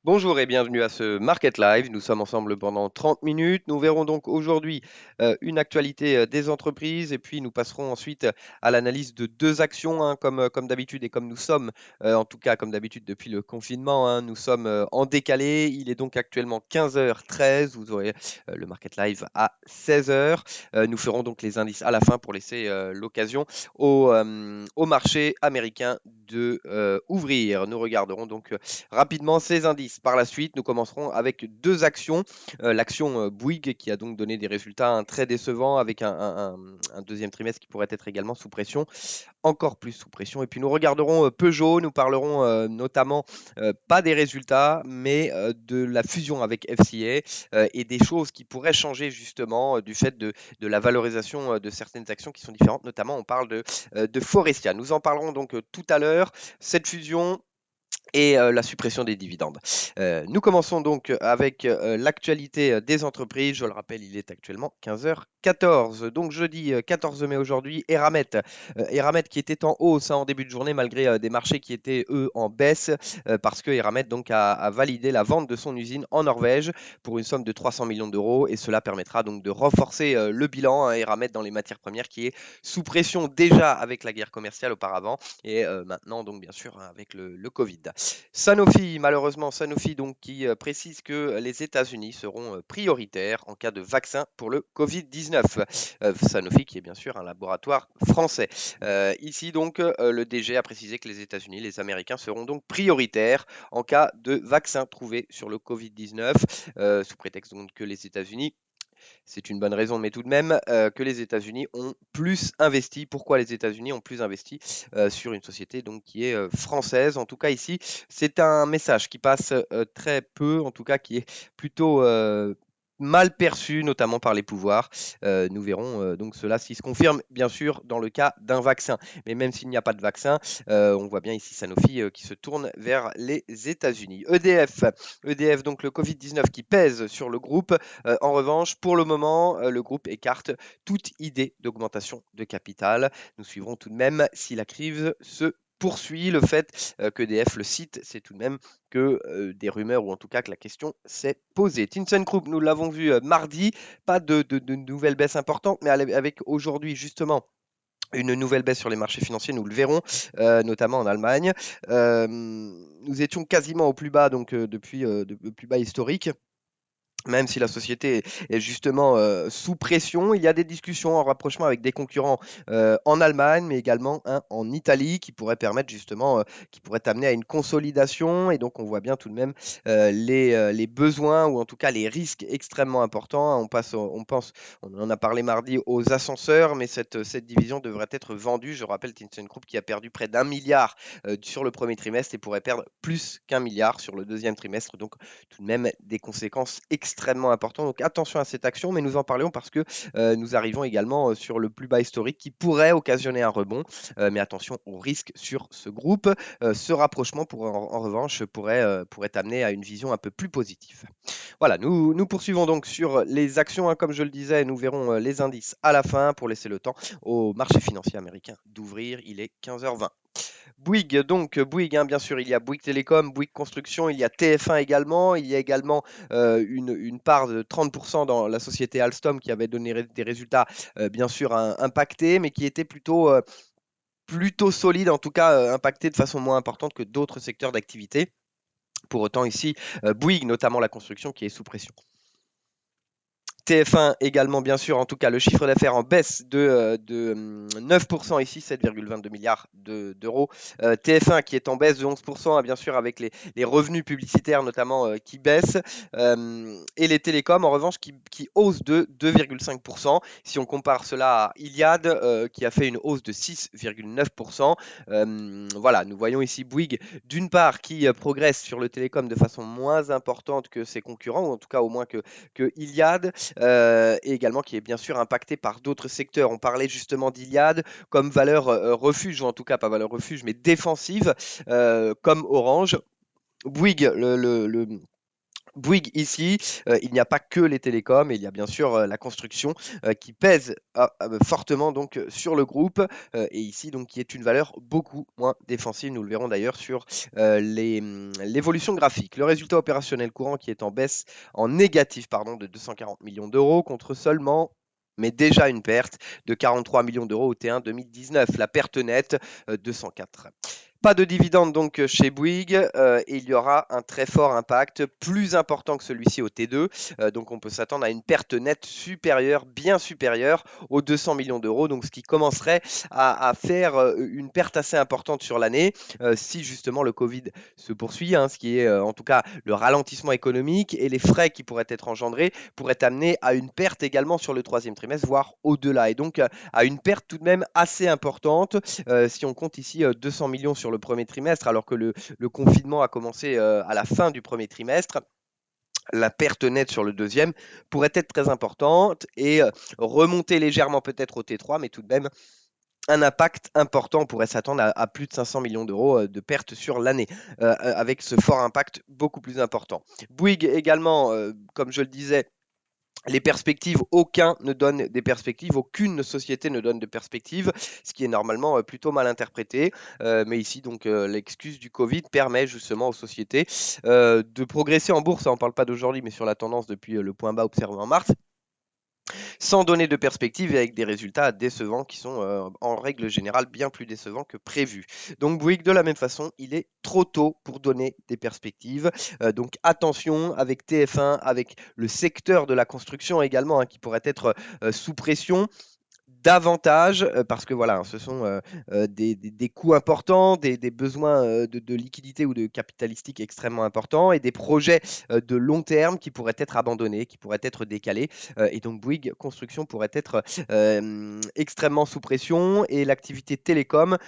Bonjour et bienvenue à ce Market Live. Nous sommes ensemble pendant 30 minutes. Nous verrons donc aujourd'hui une actualité des entreprises et puis nous passerons ensuite à l'analyse de deux actions, hein, comme d'habitude et comme nous sommes, en tout cas comme d'habitude depuis le confinement, hein, nous sommes en décalé. Il est donc actuellement 15h13. Vous aurez le Market Live à 16h. Nous ferons donc les indices à la fin pour laisser l'occasion au marché américain de ouvrir. Nous regarderons donc rapidement ces indices. Par la suite, nous commencerons avec deux actions. L'action Bouygues qui a donc donné des résultats très décevants avec un deuxième trimestre qui pourrait être également sous pression, encore plus sous pression. Et puis nous regarderons Peugeot, nous parlerons notamment pas des résultats, mais de la fusion avec FCA et des choses qui pourraient changer justement du fait de la valorisation de certaines actions qui sont différentes. Notamment, on parle de Forestia. Nous en parlerons donc tout à l'heure. Cette fusion, et la suppression des dividendes. Nous commençons donc avec l'actualité des entreprises. Je le rappelle, il est actuellement 15h14. Donc jeudi 14 mai aujourd'hui, Eramet qui était en hausse, hein, en début de journée malgré des marchés qui étaient eux en baisse parce que Eramet donc a validé la vente de son usine en Norvège pour une somme de 300 millions d'euros et cela permettra donc de renforcer le bilan, hein, Eramet dans les matières premières qui est sous pression déjà avec la guerre commerciale auparavant et maintenant donc bien sûr, hein, avec le Covid. Sanofi, malheureusement, Sanofi donc qui précise que les États-Unis seront prioritaires en cas de vaccin pour le Covid-19. Sanofi qui est bien sûr un laboratoire français. Ici donc le DG a précisé que les États-Unis, les Américains seront donc prioritaires en cas de vaccin trouvé sur le Covid-19, sous prétexte donc que les États-Unis, c'est une bonne raison, mais tout de même que les États-Unis ont plus investi. Pourquoi les États-Unis ont plus investi sur une société donc qui est française? En tout cas ici, c'est un message qui passe très peu, en tout cas qui est plutôt mal perçu, notamment par les pouvoirs. Nous verrons donc cela s'il se confirme, bien sûr, dans le cas d'un vaccin. Mais même s'il n'y a pas de vaccin, on voit bien ici Sanofi qui se tourne vers les États-Unis. EDF, donc le Covid-19 qui pèse sur le groupe. En revanche, pour le moment, le groupe écarte toute idée d'augmentation de capital. Nous suivrons tout de même si la crise se poursuit. Le fait qu'EDF le cite, c'est tout de même que des rumeurs, ou en tout cas que la question s'est posée. ThyssenKrupp, nous l'avons vu mardi, pas de nouvelles baisses importantes, mais avec aujourd'hui justement une nouvelle baisse sur les marchés financiers, nous le verrons, notamment en Allemagne. Nous étions quasiment au plus bas, donc depuis le plus bas historique. Même si la société est justement sous pression, il y a des discussions en rapprochement avec des concurrents en Allemagne, mais également en Italie, qui pourraient permettre justement, qui pourraient amener à une consolidation. Et donc, on voit bien tout de même les besoins, ou en tout cas les risques extrêmement importants. On en a parlé mardi aux ascenseurs, mais cette division devrait être vendue. Je rappelle ThyssenKrupp qui a perdu près d'un milliard sur le premier trimestre et pourrait perdre plus qu'un milliard sur le deuxième trimestre. Donc, tout de même des conséquences extrêmement importantes. Donc attention à cette action, mais nous en parlions parce que nous arrivons également sur le plus bas historique qui pourrait occasionner un rebond. Mais attention au risque sur ce groupe. Ce rapprochement, en revanche, pourrait amener à une vision un peu plus positive. Voilà, nous poursuivons donc sur les actions, hein, comme je le disais, nous verrons les indices à la fin pour laisser le temps au marché financier américain d'ouvrir. Il est 15h20. Bouygues, donc Bouygues, hein, bien sûr, il y a Bouygues Télécom, Bouygues Construction, il y a TF1 également, il y a également une part de 30% dans la société Alstom qui avait donné des résultats bien sûr impactés, mais qui étaient plutôt solides, en tout cas impactés de façon moins importante que d'autres secteurs d'activité. Pour autant, ici, Bouygues, notamment la construction, qui est sous pression. TF1 également, bien sûr, en tout cas, le chiffre d'affaires en baisse de 9% ici, 7,22 milliards d'euros. TF1 qui est en baisse de 11%, hein, bien sûr, avec les revenus publicitaires notamment qui baissent. Et les télécoms, en revanche, qui haussent de 2,5%. Si on compare cela à Iliad, qui a fait une hausse de 6,9%. Voilà, nous voyons ici Bouygues, d'une part, qui progresse sur le télécom de façon moins importante que ses concurrents, ou en tout cas au moins que Iliad, et également qui est bien sûr impacté par d'autres secteurs. On parlait justement d'Iliad comme valeur refuge, ou en tout cas pas valeur refuge, mais défensive, comme Orange. Bouygues, Bouygues ici, il n'y a pas que les télécoms, il y a bien sûr la construction qui pèse fortement donc sur le groupe et ici donc qui est une valeur beaucoup moins défensive. Nous le verrons d'ailleurs sur l'évolution graphique. Le résultat opérationnel courant qui est en baisse, en négatif pardon, de 240 millions d'euros contre seulement mais déjà une perte de 43 millions d'euros au T1 2019. La perte nette, 204. Pas de dividende donc chez Bouygues et il y aura un très fort impact, plus important que celui-ci au T2. Donc on peut s'attendre à une perte nette supérieure, bien supérieure aux 200 millions d'euros. Donc ce qui commencerait à faire une perte assez importante sur l'année si justement le Covid se poursuit, hein, ce qui est en tout cas le ralentissement économique et les frais qui pourraient être engendrés pourraient amener à une perte également sur le troisième trimestre, voire au-delà. Et donc à une perte tout de même assez importante si on compte ici 200 millions sur le premier trimestre, alors que le confinement a commencé à la fin du premier trimestre, la perte nette sur le deuxième pourrait être très importante et remonter légèrement peut-être au T3, mais tout de même un impact important. On pourrait s'attendre à plus de 500 millions d'euros de pertes sur l'année, avec ce fort impact beaucoup plus important. Bouygues également, comme je le disais, les perspectives, aucun ne donne des perspectives, aucune société ne donne de perspectives, ce qui est normalement plutôt mal interprété. Mais ici, donc, l'excuse du Covid permet justement aux sociétés de progresser en bourse. On ne parle pas d'aujourd'hui, mais sur la tendance depuis le point bas observé en mars, sans donner de perspective et avec des résultats décevants qui sont en règle générale bien plus décevants que prévu. Donc Bouygues, de la même façon, il est trop tôt pour donner des perspectives. Donc attention avec TF1, avec le secteur de la construction également, hein, qui pourrait être sous pression davantage parce que voilà, hein, ce sont des coûts importants, des besoins de liquidité ou de capitalistique extrêmement importants et des projets de long terme qui pourraient être abandonnés, qui pourraient être décalés. Et donc Bouygues Construction pourrait être extrêmement sous pression et l'activité télécom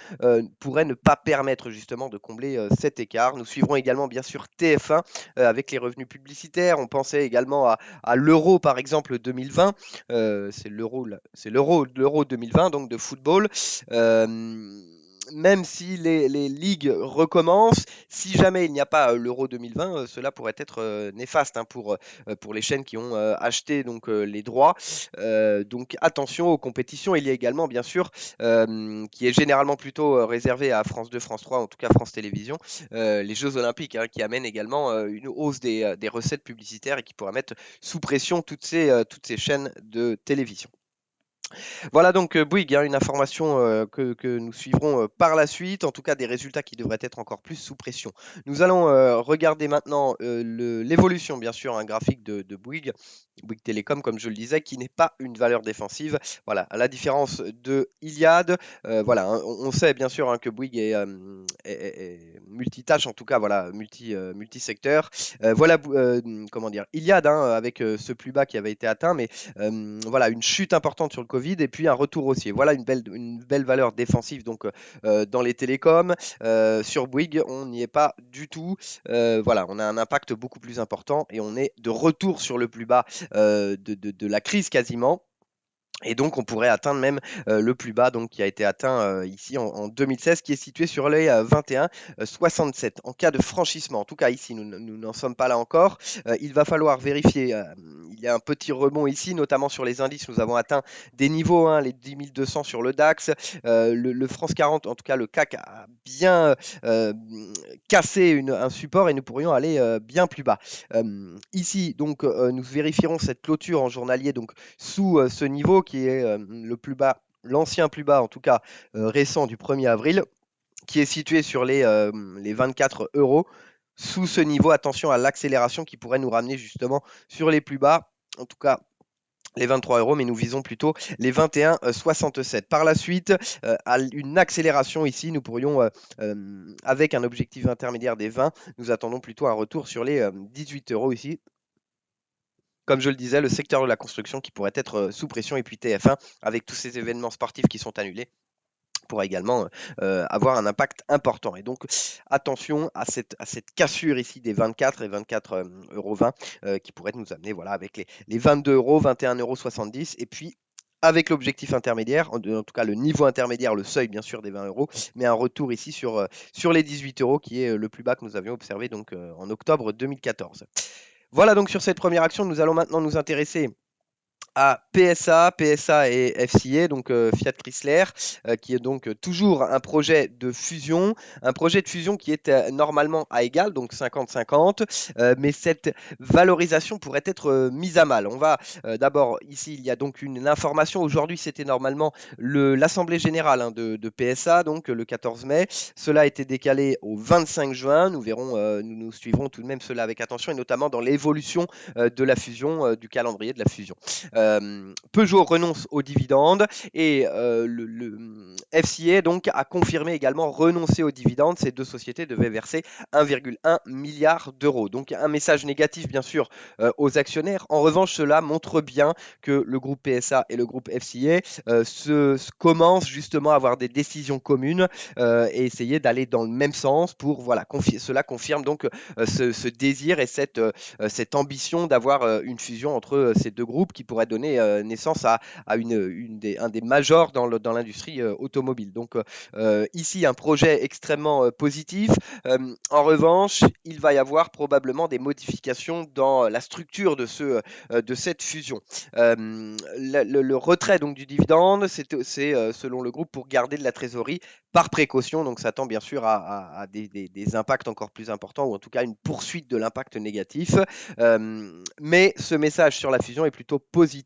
pourrait ne pas permettre justement de combler cet écart. Nous suivrons également bien sûr TF1 avec les revenus publicitaires. On pensait également à l'Euro par exemple 2020. C'est l'Euro 2020 donc de football. Même si les ligues recommencent, si jamais il n'y a pas l'Euro 2020, cela pourrait être néfaste, hein, pour les chaînes qui ont acheté donc, les droits. Donc attention aux compétitions. Il y a également, bien sûr, qui est généralement plutôt réservé à France 2, France 3, en tout cas France Télévisions, les Jeux Olympiques, hein, qui amènent également une hausse des recettes publicitaires et qui pourra mettre sous pression toutes ces chaînes de télévision. Voilà donc Bouygues, hein, une information que nous suivrons par la suite, en tout cas des résultats qui devraient être encore plus sous pression. Nous allons regarder maintenant l'évolution, bien sûr, un graphique de Bouygues, Bouygues Télécom, comme je le disais, qui n'est pas une valeur défensive. Voilà, à la différence de Iliad, voilà, hein, on sait bien sûr, hein, que Bouygues est multitâche, en tout cas, voilà, multisecteur. Voilà, comment dire, Iliad, hein, avec ce plus bas qui avait été atteint, mais voilà, une chute importante sur le Covid et puis un retour haussier. Voilà une belle valeur défensive donc dans les télécoms. Sur Bouygues, on n'y est pas du tout. Voilà, on a un impact beaucoup plus important et on est de retour sur le plus bas de la crise quasiment. Et donc, on pourrait atteindre même le plus bas donc, qui a été atteint ici en 2016, qui est situé sur les 21,67. En cas de franchissement, en tout cas ici, nous n'en sommes pas là encore. Il va falloir vérifier. Il y a un petit rebond ici, notamment sur les indices. Nous avons atteint des niveaux, hein, les 10 200 sur le DAX. Le France 40, en tout cas le CAC, a bien cassé un support et nous pourrions aller bien plus bas. Ici, donc, nous vérifierons cette clôture en journalier donc, sous ce niveau qui est le plus bas, l'ancien plus bas en tout cas récent du 1er avril, qui est situé sur les 24 euros. Sous ce niveau, attention à l'accélération qui pourrait nous ramener justement sur les plus bas, en tout cas les 23 euros, mais nous visons plutôt les 21,67. Par la suite, à une accélération ici, nous pourrions, avec un objectif intermédiaire des 20, nous attendons plutôt un retour sur les 18 euros ici. Comme je le disais, le secteur de la construction qui pourrait être sous pression et puis TF1 avec tous ces événements sportifs qui sont annulés pourra également avoir un impact important. Et donc, attention à cette cassure ici des 24 et 24,20 € qui pourrait nous amener voilà, avec les 22 euros, 21,70 € et puis avec l'objectif intermédiaire, en tout cas le niveau intermédiaire, le seuil bien sûr des 20 euros, mais un retour ici sur les 18 euros qui est le plus bas que nous avions observé donc, en octobre 2014. Voilà donc sur cette première action, nous allons maintenant nous intéresser à PSA, PSA et FCA, donc Fiat Chrysler, qui est donc toujours un projet de fusion qui est normalement à égal, donc 50-50, mais cette valorisation pourrait être mise à mal. On va d'abord, ici, il y a donc une information. Aujourd'hui, c'était normalement l'Assemblée générale de PSA, donc le 14 mai. Cela a été décalé au 25 juin. Nous verrons, nous suivrons tout de même cela avec attention, et notamment dans l'évolution de la fusion, du calendrier de la fusion. Peugeot renonce aux dividendes et le FCA donc a confirmé également renoncer aux dividendes. Ces deux sociétés devaient verser 1,1 milliard d'euros. Donc un message négatif bien sûr aux actionnaires. En revanche, cela montre bien que le groupe PSA et le groupe FCA commencent justement à avoir des décisions communes et essayer d'aller dans le même sens pour voilà, cela confirme donc ce désir et cette ambition d'avoir une fusion entre ces deux groupes qui pourrait donner naissance à un des majors dans l'industrie automobile. Donc ici, un projet extrêmement positif. En revanche, il va y avoir probablement des modifications dans la structure de cette fusion. Le retrait donc, du dividende, c'est selon le groupe pour garder de la trésorerie par précaution. Donc ça tend bien sûr à des impacts encore plus importants, ou en tout cas une poursuite de l'impact négatif. Mais ce message sur la fusion est plutôt positif.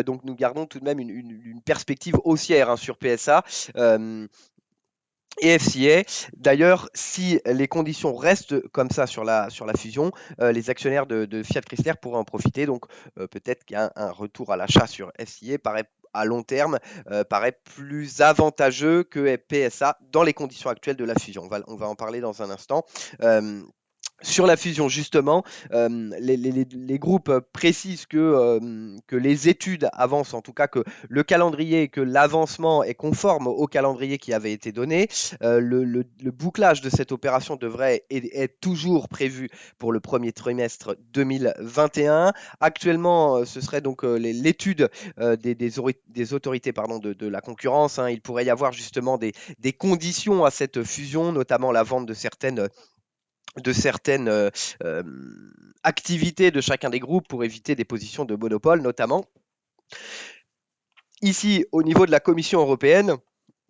Donc nous gardons tout de même une perspective haussière sur PSA. Et FCA. D'ailleurs, si les conditions restent comme ça sur la fusion, les actionnaires de Fiat Chrysler pourraient en profiter. Donc peut-être qu'un retour à l'achat sur FCA paraît à long terme paraît plus avantageux que PSA dans les conditions actuelles de la fusion. On va en parler dans un instant. Sur la fusion, justement, les groupes précisent que les études avancent, en tout cas que le calendrier, que l'avancement est conforme au calendrier qui avait été donné. Le bouclage de cette opération devrait être toujours prévu pour le premier trimestre 2021. Actuellement, ce serait donc l'étude des autorités de la concurrence. Il pourrait y avoir justement des conditions à cette fusion, notamment la vente de certaines activités de chacun des groupes pour éviter des positions de monopole notamment. Ici, au niveau de la Commission européenne,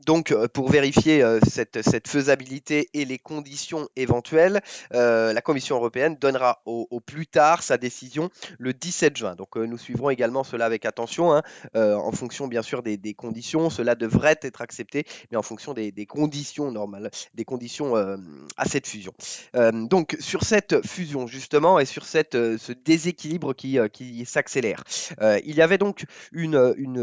donc, pour vérifier cette faisabilité et les conditions éventuelles, la Commission européenne donnera au plus tard sa décision le 17 juin. Donc, nous suivrons également cela avec attention, en fonction bien sûr des conditions. Cela devrait être accepté, mais en fonction des conditions normales, des conditions à cette fusion. Donc, sur cette fusion justement et sur ce déséquilibre qui s'accélère, il y avait donc une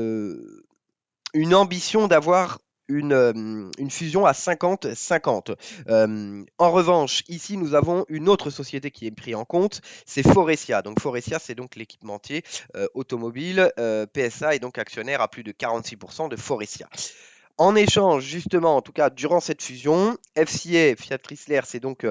ambition d'avoir une fusion à 50-50. En revanche, ici, nous avons une autre société qui est prise en compte, c'est Faurecia. Donc Faurecia, c'est donc l'équipementier automobile. PSA est donc actionnaire à plus de 46% de Faurecia. En échange, justement, en tout cas durant cette fusion, FCA, Fiat Chrysler, s'est donc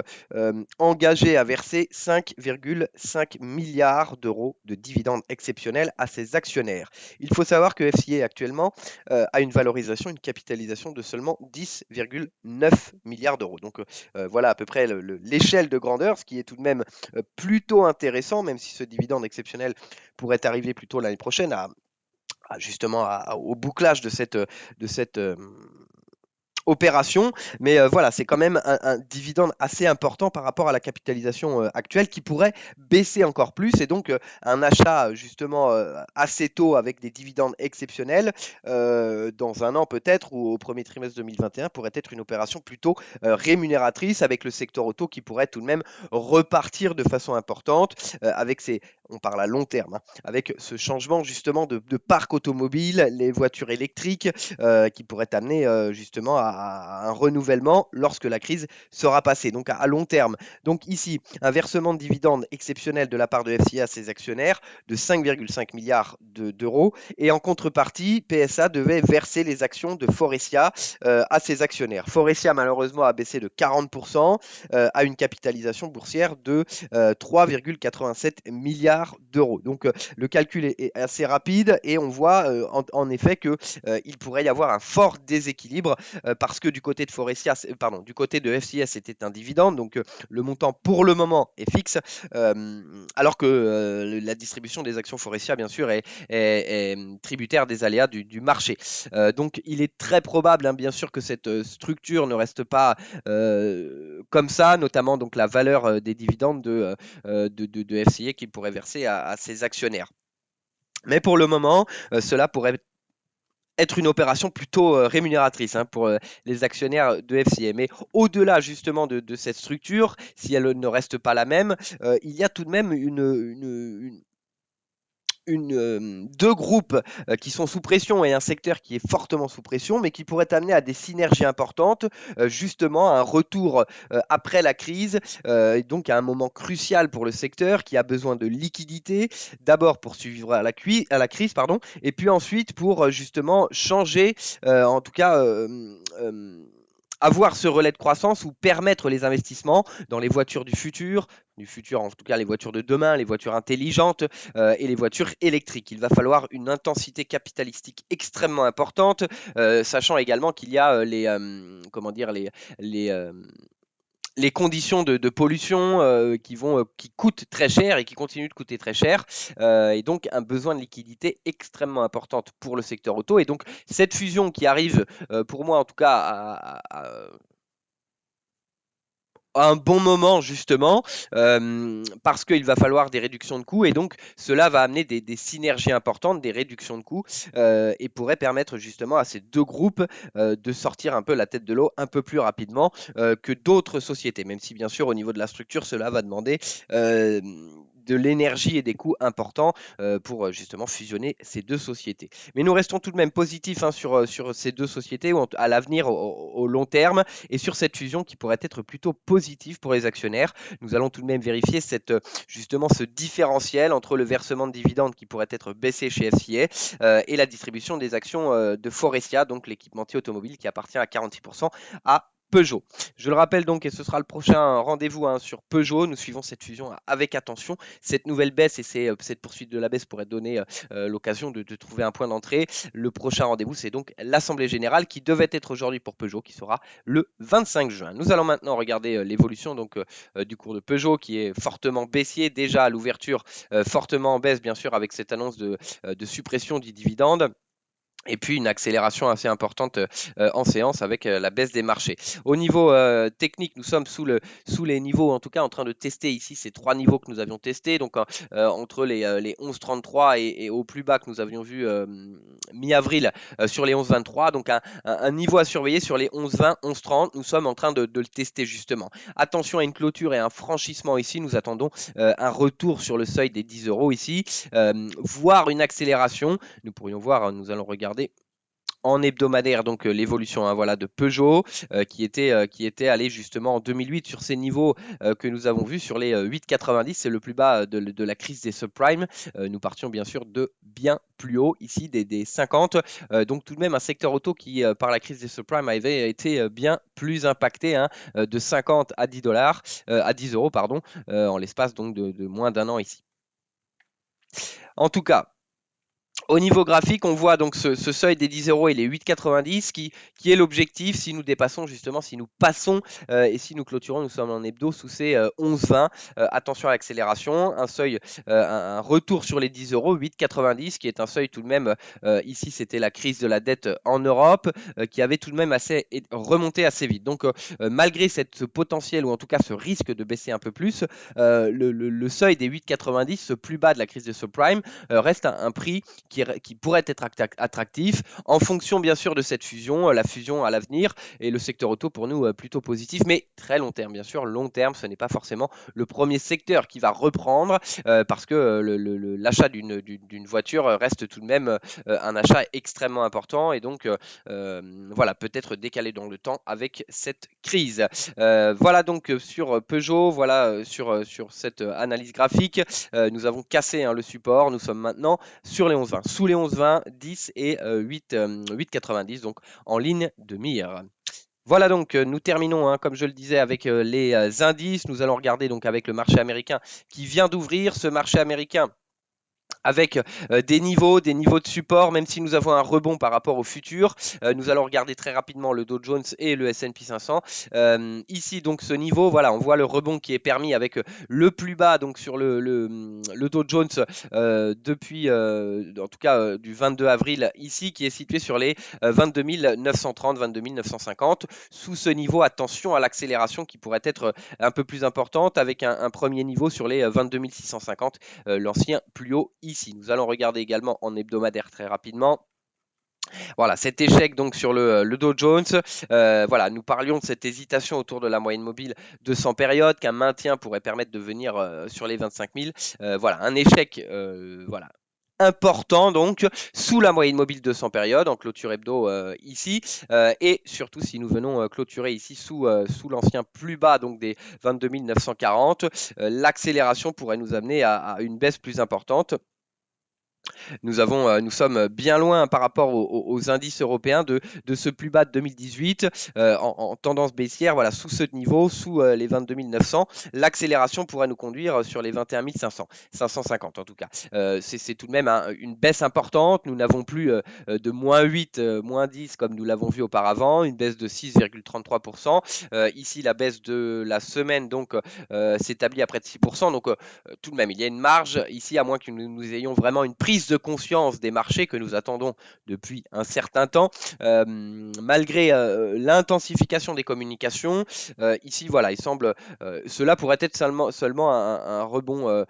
engagé à verser 5,5 milliards d'euros de dividendes exceptionnels à ses actionnaires. Il faut savoir que FCA actuellement a une valorisation, une capitalisation de seulement 10,9 milliards d'euros. Donc voilà à peu près l'échelle de grandeur, ce qui est tout de même plutôt intéressant, même si ce dividende exceptionnel pourrait arriver plutôt l'année prochaine justement au bouclage de cette opération, mais voilà, c'est quand même un dividende assez important par rapport à la capitalisation actuelle qui pourrait baisser encore plus, et donc un achat justement assez tôt avec des dividendes exceptionnels dans un an peut-être ou au premier trimestre 2021 pourrait être une opération plutôt rémunératrice avec le secteur auto qui pourrait tout de même repartir de façon importante avec on parle à long terme, avec ce changement justement de parc automobile, les voitures électriques qui pourraient amener justement à un renouvellement lorsque la crise sera passée, donc à long terme. Donc ici, un versement de dividendes exceptionnel de la part de FCA à ses actionnaires de 5,5 milliards d'euros, et en contrepartie, PSA devait verser les actions de Faurecia à ses actionnaires. Faurecia malheureusement a baissé de 40%, à une capitalisation boursière de 3,87 milliards milliards d'euros. Donc le calcul est assez rapide et on voit en effet que il pourrait y avoir un fort déséquilibre parce que du côté de Forestia, du côté de FCS, c'était un dividende, donc le montant pour le moment est fixe, alors que la distribution des actions Forestia, bien sûr, est tributaire des aléas du marché. Donc il est très probable, hein, bien sûr, que cette structure ne reste pas comme ça, notamment donc la valeur des dividendes de FCA qu'il pourrait verser à ses actionnaires. Mais pour le moment, cela pourrait être une opération plutôt rémunératrice, hein, pour les actionnaires de FCA. Mais au-delà justement de cette structure, si elle ne reste pas la même, il y a tout de même deux groupes qui sont sous pression et un secteur qui est fortement sous pression, mais qui pourrait amener à des synergies importantes, justement à un retour après la crise, et donc à un moment crucial pour le secteur qui a besoin de liquidité, d'abord pour survivre à la crise, pardon, et puis ensuite pour justement changer, en tout cas avoir ce relais de croissance ou permettre les investissements dans les voitures du futur en tout cas les voitures de demain, les voitures intelligentes et les voitures électriques. Il va falloir une intensité capitalistique extrêmement importante, sachant également qu'il y a comment dire, les, euh, les conditions de pollution qui coûtent très cher et qui continuent de coûter très cher, et donc un besoin de liquidité extrêmement importante pour le secteur auto. Et donc cette fusion qui arrive, pour moi en tout cas, un bon moment justement, parce qu'il va falloir des réductions de coûts et donc cela va amener des synergies importantes, des réductions de coûts, et pourrait permettre justement à ces deux groupes de sortir un peu la tête de l'eau un peu plus rapidement que d'autres sociétés, même si bien sûr au niveau de la structure cela va demander de l'énergie et des coûts importants pour justement fusionner ces deux sociétés. Mais nous restons tout de même positifs, hein, sur ces deux sociétés ou à l'avenir au long terme et sur cette fusion qui pourrait être plutôt positive pour les actionnaires. Nous allons tout de même vérifier justement ce différentiel entre le versement de dividendes qui pourrait être baissé chez FCA et la distribution des actions de Forestia, donc l'équipementier automobile qui appartient à 46% à Peugeot. Je le rappelle donc, et ce sera le prochain rendez-vous, hein, sur Peugeot. Nous suivons cette fusion avec attention. Cette nouvelle baisse et cette poursuite de la baisse pourrait donner l'occasion de trouver un point d'entrée. Le prochain rendez-vous, c'est donc l'Assemblée Générale qui devait être aujourd'hui pour Peugeot, qui sera le 25 juin. Nous allons maintenant regarder l'évolution du cours de Peugeot qui est fortement baissier déjà à l'ouverture, fortement en baisse bien sûr avec cette annonce de suppression du dividende. Et puis une accélération assez importante en séance avec la baisse des marchés. Au niveau technique, nous sommes sous les niveaux, en tout cas en train de tester ici ces trois niveaux que nous avions testés, donc entre les 11,33 et au plus bas que nous avions vu mi-avril sur les 11,23, donc un niveau à surveiller sur les 11,20, 11,30, nous sommes en train de le tester justement. Attention à une clôture et un franchissement ici, nous attendons un retour sur le seuil des 10 euros ici, voire une accélération. Nous pourrions voir, nous allons regarder en hebdomadaire donc l'évolution, hein, voilà, de Peugeot qui était allé justement en 2008 sur ces niveaux que nous avons vus sur les 8,90, c'est le plus bas de la crise des subprimes. Nous partions bien sûr de bien plus haut ici des 50, donc tout de même un secteur auto qui par la crise des subprimes avait été bien plus impacté, hein, de 50 à 10 dollars à 10 euros pardon, en l'espace donc de moins d'un an ici. En tout cas, au niveau graphique, on voit donc ce seuil des 10 euros et les 8,90 qui est l'objectif si nous dépassons justement, si nous passons et si nous clôturons, nous sommes en hebdo sous ces 11,20. Attention à l'accélération, un seuil, un retour sur les 10 euros, 8,90 qui est un seuil tout de même, ici c'était la crise de la dette en Europe qui avait tout de même remonté assez vite. Donc malgré ce potentiel ou en tout cas ce risque de baisser un peu plus, le seuil des 8,90, ce plus bas de la crise de subprime, reste un prix qui pourrait être attractif en fonction bien sûr de cette fusion, la fusion à l'avenir et le secteur auto pour nous plutôt positif, mais très long terme bien sûr. Long terme, ce n'est pas forcément le premier secteur qui va reprendre parce que l'achat d'une voiture reste tout de même un achat extrêmement important et donc voilà, peut-être décalé dans le temps avec cette crise. Voilà donc sur Peugeot, voilà sur cette analyse graphique. Nous avons cassé, hein, le support, nous sommes maintenant sur les 11,20, sous les 11,20, 10 et 8,90, donc en ligne de mire. Voilà donc, nous terminons, hein, comme je le disais, avec les indices. Nous allons regarder donc avec le marché américain qui vient d'ouvrir. Ce marché américain avec des niveaux de support, même si nous avons un rebond par rapport au futur. Nous allons regarder très rapidement le Dow Jones et le S&P 500. Ici, donc, ce niveau, voilà, on voit le rebond qui est permis avec le plus bas donc sur le Dow Jones depuis, en tout cas, du 22 avril, ici, qui est situé sur les 22 930, 22 950. Sous ce niveau, attention à l'accélération qui pourrait être un peu plus importante avec un premier niveau sur les 22 650, l'ancien plus haut ici. Nous allons regarder également en hebdomadaire très rapidement. Voilà, cet échec donc sur le Dow Jones. Voilà, nous parlions de cette hésitation autour de la moyenne mobile de 100 périodes, qu'un maintien pourrait permettre de venir sur les 25 000. Voilà, un échec voilà, important donc sous la moyenne mobile de 100 périodes en clôture hebdo ici, et surtout si nous venons clôturer ici sous l'ancien plus bas donc des 22 940, l'accélération pourrait nous amener à une baisse plus importante. Nous sommes bien loin par rapport aux indices européens de ce plus bas de 2018 en tendance baissière. Voilà, sous ce niveau, sous les 22 900, l'accélération pourrait nous conduire sur les 21 500, 550 en tout cas. C'est tout de même une baisse importante. Nous n'avons plus de moins 8, moins 10 comme nous l'avons vu auparavant, une baisse de 6,33%. Ici, la baisse de la semaine donc s'établit à près de 6%. Donc tout de même, il y a une marge ici, à moins que nous ayons vraiment une prise de conscience des marchés que nous attendons depuis un certain temps, malgré l'intensification des communications. Ici, voilà, il semble, cela pourrait être seulement un rebond,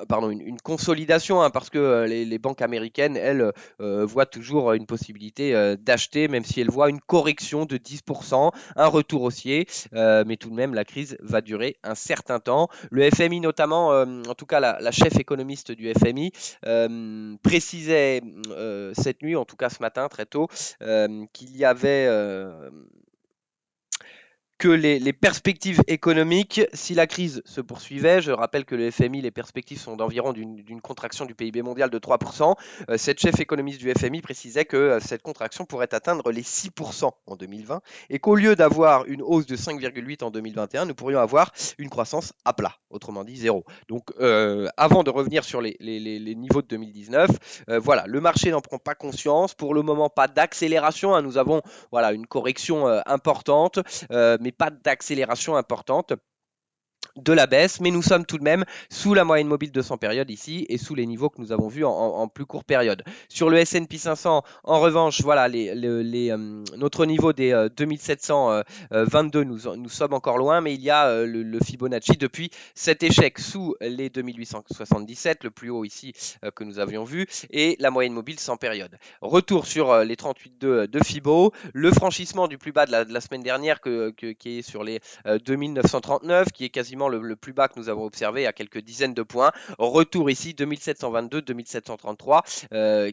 pardon, une consolidation, hein, parce que les banques américaines, elles, voient toujours une possibilité d'acheter, même si elles voient une correction de 10%, un retour haussier, mais tout de même, la crise va durer un certain temps. Le FMI notamment, en tout cas la chef économiste du FMI, précisait cette nuit, en tout cas ce matin très tôt, qu'il y avait que les perspectives économiques, si la crise se poursuivait, je rappelle que le FMI, les perspectives sont d'environ d'une contraction du PIB mondial de 3%, cette chef économiste du FMI précisait que cette contraction pourrait atteindre les 6% en 2020 et qu'au lieu d'avoir une hausse de 5,8 en 2021, nous pourrions avoir une croissance à plat, autrement dit zéro. Donc avant de revenir sur les niveaux de 2019, voilà, le marché n'en prend pas conscience, pour le moment pas d'accélération, hein, nous avons voilà, une correction importante, mais pas d'accélération importante de la baisse, mais nous sommes tout de même sous la moyenne mobile de 100 périodes ici et sous les niveaux que nous avons vus en plus courte période. Sur le S&P 500, en revanche, voilà, notre niveau des 2722, nous sommes encore loin, mais il y a le Fibonacci depuis cet échec sous les 2877, le plus haut ici que nous avions vu, et la moyenne mobile 100 périodes. Retour sur les 38,2 de Fibo, le franchissement du plus bas de la semaine dernière qui est sur les 2939, qui est quasiment le plus bas que nous avons observé à quelques dizaines de points. Retour ici 2722, 2733,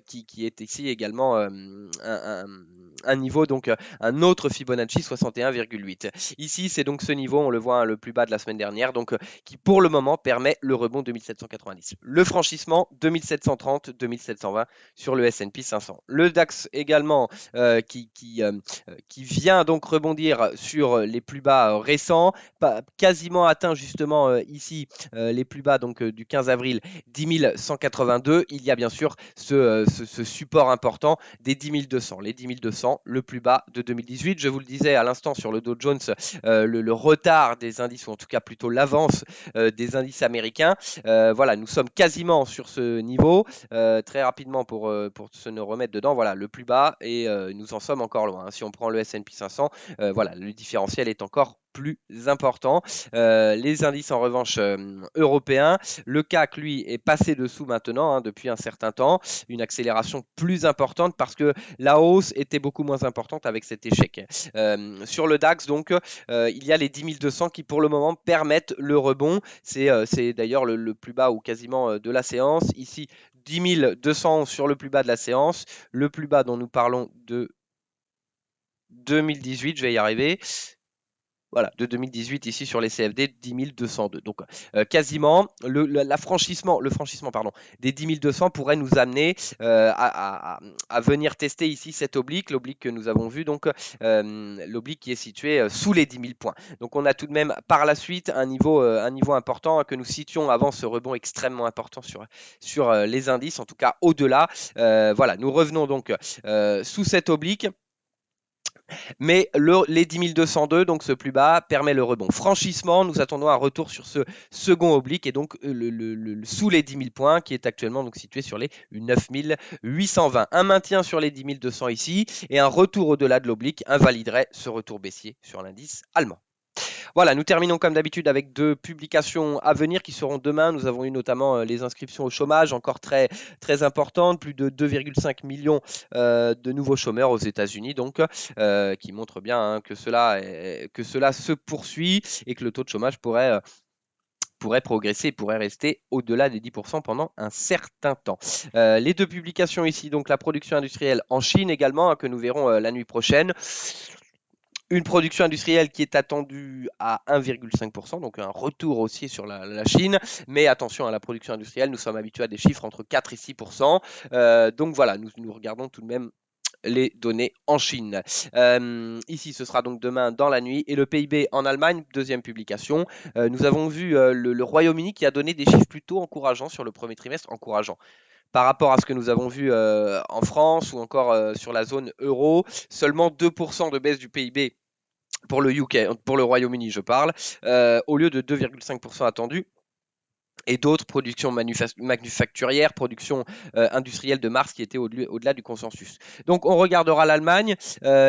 qui est ici également un niveau, donc un autre Fibonacci 61,8. Ici, c'est donc ce niveau, on le voit, hein, le plus bas de la semaine dernière, donc qui pour le moment permet le rebond 2790. Le franchissement 2730, 2720 sur le S&P 500. Le DAX également qui vient donc rebondir sur les plus bas récents, quasiment atteint justement ici les plus bas donc du 15 avril 10 182. Il y a bien sûr ce support important des 10 200. Les 10 200, le plus bas de 2018. Je vous le disais à l'instant sur le Dow Jones, le retard des indices, ou en tout cas plutôt l'avance des indices américains. Voilà, nous sommes quasiment sur ce niveau. Très rapidement pour se nous remettre dedans, voilà, le plus bas, et nous en sommes encore loin, hein. Si on prend le S&P 500, voilà, le différentiel est encore plus important. Les indices en revanche européens, le CAC lui est passé dessous maintenant, hein, depuis un certain temps, une accélération plus importante parce que la hausse était beaucoup moins importante avec cet échec. Sur le DAX donc, il y a les 10 200 qui pour le moment permettent le rebond. C'est d'ailleurs le plus bas ou quasiment de la séance. Ici 10 200 sur le plus bas de la séance, le plus bas dont nous parlons de 2018, je vais y arriver. Voilà, de 2018 ici sur les CFD 10 202. Donc quasiment le franchissement pardon, des 10 200 pourrait nous amener à venir tester ici cet oblique, l'oblique que nous avons vu, donc l'oblique qui est situé sous les 10 000 points. Donc on a tout de même par la suite un niveau important que nous citions avant ce rebond extrêmement important sur les indices, en tout cas au-delà. Voilà, nous revenons donc sous cet oblique. Mais les 10 202, donc ce plus bas, permet le rebond. Franchissement, nous attendons un retour sur ce second oblique et donc sous les 10 000 points qui est actuellement donc situé sur les 9 820. Un maintien sur les 10 200 ici et un retour au-delà de l'oblique invaliderait ce retour baissier sur l'indice allemand. Voilà, nous terminons comme d'habitude avec deux publications à venir qui seront demain. Nous avons eu notamment les inscriptions au chômage, encore très, très importantes, plus de 2,5 millions de nouveaux chômeurs aux États-Unis, donc qui montrent bien hein, que cela se poursuit et que le taux de chômage pourrait progresser, pourrait rester au-delà des 10% pendant un certain temps. Les deux publications ici, donc la production industrielle en Chine également, hein, que nous verrons la nuit prochaine. Une production industrielle qui est attendue à 1,5%, donc un retour aussi sur la Chine. Mais attention à la production industrielle, nous sommes habitués à des chiffres entre 4 et 6%. Donc voilà, nous regardons tout de même les données en Chine. Ici, ce sera donc demain dans la nuit. Et le PIB en Allemagne, deuxième publication. Nous avons vu le Royaume-Uni qui a donné des chiffres plutôt encourageants sur le premier trimestre, encourageants par rapport à ce que nous avons vu en France ou encore sur la zone euro. Seulement 2% de baisse du PIB pour le UK, pour le Royaume-Uni, je parle, au lieu de 2,5% attendu. Et d'autres productions manufacturières, productions industrielles de mars qui étaient au-delà du consensus. Donc on regardera l'Allemagne,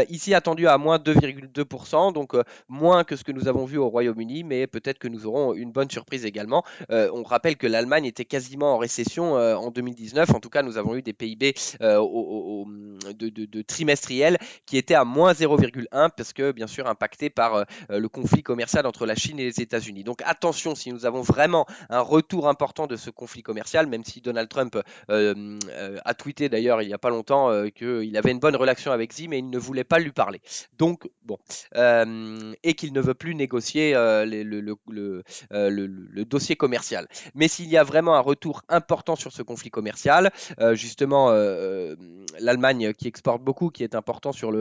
ici attendu à moins 2,2%, donc moins que ce que nous avons vu au Royaume-Uni, mais peut-être que nous aurons une bonne surprise également. On rappelle que l'Allemagne était quasiment en récession en 2019, en tout cas nous avons eu des PIB de trimestriels qui étaient à moins 0,1 parce que bien sûr impactés par le conflit commercial entre la Chine et les États-Unis. Donc attention si nous avons vraiment un retour important de ce conflit commercial, même si Donald Trump a tweeté d'ailleurs il n'y a pas longtemps qu'il avait une bonne relation avec Xi, mais il ne voulait pas lui parler. Donc, bon, et qu'il ne veut plus négocier le dossier commercial. Mais s'il y a vraiment un retour important sur ce conflit commercial, justement, l'Allemagne qui exporte beaucoup, qui est important sur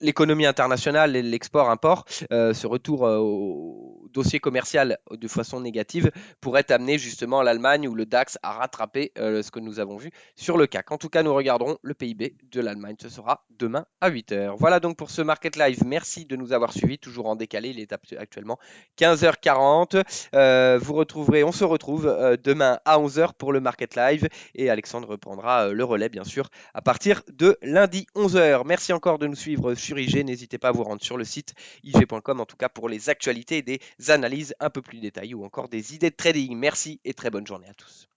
l'économie internationale et l'export-import, ce retour au dossier commercial de façon négative pourrait amener justement l'Allemagne ou le DAX à rattraper ce que nous avons vu sur le CAC. En tout cas, nous regarderons le PIB de l'Allemagne. Ce sera demain à 8h. Voilà donc pour ce Market Live. Merci de nous avoir suivis, toujours en décalé. Il est actuellement 15h40. On se retrouve demain à 11h pour le Market Live et Alexandre reprendra le relais, bien sûr, à partir de lundi 11h. Merci encore de nous suivre sur IG. N'hésitez pas à vous rendre sur le site ig.com, en tout cas pour les actualités et des analyses un peu plus détaillées ou encore des idées de trading. Merci et très bonne journée à tous.